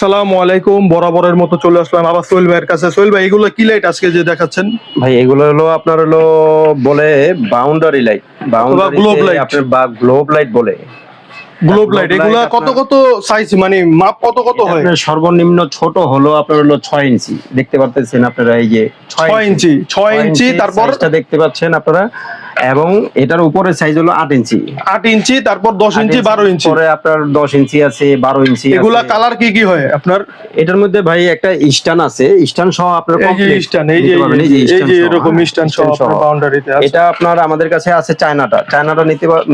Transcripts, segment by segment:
আসসালামু আলাইকুম। বরাবরের মতো চলে আসলাম আবার সোহেল ভাইয়ের কাছে। সোহেল ভাই, এগুলো কি লাইট আজকে যে দেখাচ্ছেন? ভাই এগুলো হলো আপনার বলে বাউন্ডারি লাইট। অথবা গ্লোব বাউন্ডারিতে লাইট? আপনার বা গ্লোব লাইট বলে। গ্লোব গ্লোব লাইট লাইট এগুলা কত আপনার কত সাইজ, মানে মাপ কত কত এটা হয়? আপনার সর্বনিম্ন ছোট হলো আপনার 6 ইঞ্চি, দেখতে পাচ্ছেন আপনারা, এই যে 6 6 ইঞ্চি। ইঞ্চি, 6 6 ইঞ্চি, ইঞ্চি তারপর সাইজটা দেখতে পাচ্ছেন আপনারা, এবং এটার উপরে সাইজ হলো 8 ইঞ্চি। 8 ইঞ্চি, তারপর 10 8 ইঞ্চি, ইঞ্চি 12 ইঞ্চি। পরে আপনার 10 ইঞ্চি আছে, 12 ইঞ্চি এগুলা আছে। কালার কি কি হয় আপনার? এটার মধ্যে ভাই একটা স্ট্যান্ড আছে, স্ট্যান্ড সহ আপনার এই যে কমপ্লিট স্ট্যান্ড, এই যে নিতে পারবেন। এই যে এই স্ট্যান্ড যে সহ, এরকম হ্যাঁ, স্ট্যান্ড সহ স্ট্যান্ড সহ। আপনার বাউন্ডারিতে আছে। এটা আপনার আমাদের কাছে আছে চায়নাটা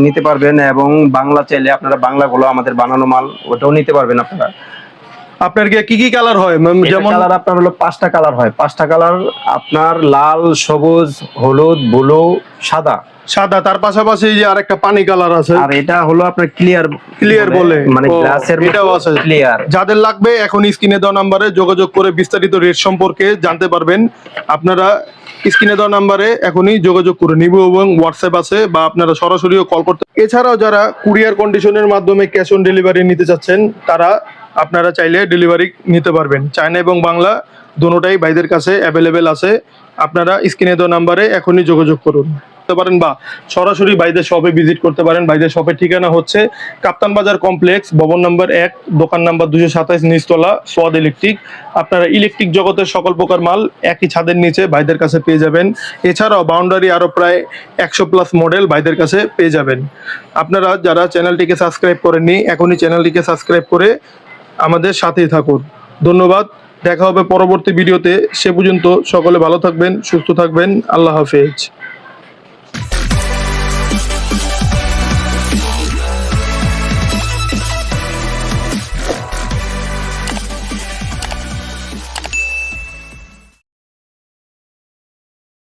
নিতে পারবেন, এবং বাংলা চাইলে আপনারা বাংলাগুলো আমাদের বানানো মাল ওটাও নিতে পারবেন আপনারা। আপনার কি কি কালার হয়? যেমন কালার আপনার হলো 5টা কালার হয়। 5টা কালার আপনার লাল, সবুজ, হলুদ, ব্লু, সাদা। সাদা, তার পাশাপাশি এই যে আরেকটা পানি কালার আছে। আর এটা হলো আপনার ক্লিয়ার বলে, মানে ও, গ্লাসের এটাও আছে। ক্লিয়ার। যাদের লাগবে এখন স্ক্রিনে দেওয়া নাম্বারে যোগাযোগ করে বিস্তারিত রেট সম্পর্কে জানতে পারবেন। আপনারা স্ক্রিনে দেওয়া নাম্বারে এখনই যোগাযোগ করে নিব, এবং হোয়াটসঅ্যাপ আছে, বা আপনারা সরাসরিও কল করতে। এছাড়াও যারা কুরিয়ার কন্ডিশনের মাধ্যমে ক্যাশ অন ডেলিভারি নিতে চাচ্ছেন, তারা আপনারা চাইলে ডেলিভারি নিতে পারবেন। চায়না এবং বাংলা দুটোটাই ভাইদের কাছে অ্যাভেলেবেল আছে। আপনারা স্ক্রিনে দেওয়া নাম্বারে এখনই যোগাযোগ করুন পারেন, বা সরাসরি ভাইদের শপে ভিজিট করতে পারেন। ভাইদের শপের ঠিকানা হচ্ছে কাপ্তান বাজার কমপ্লেক্স, ভবন নাম্বার 1, দোকান নাম্বার 227, নিচতলা, সোয়াদ ইলেকট্রিক। আপনারা ইলেকট্রিক জগতের সকল প্রকার মাল একই ছাদের নিচে ভাইদের কাছে পেয়ে যাবেন। এছাড়াও বাউন্ডারি আরো প্রায় 100+ মডেল ভাইদের কাছে পেয়ে যাবেন। আপনারা যারা চ্যানেলটিকে সাবস্ক্রাইব করেননি, এখনই চ্যানেলটিকে সাবস্ক্রাইব করে আমাদের সাথেই থাকুন। ধন্যবাদ। দেখা হবে পরবর্তী ভিডিওতে। সে পর্যন্ত সকলে ভালো থাকবেন, সুস্থ থাকবেন। আল্লাহ হাফেজ।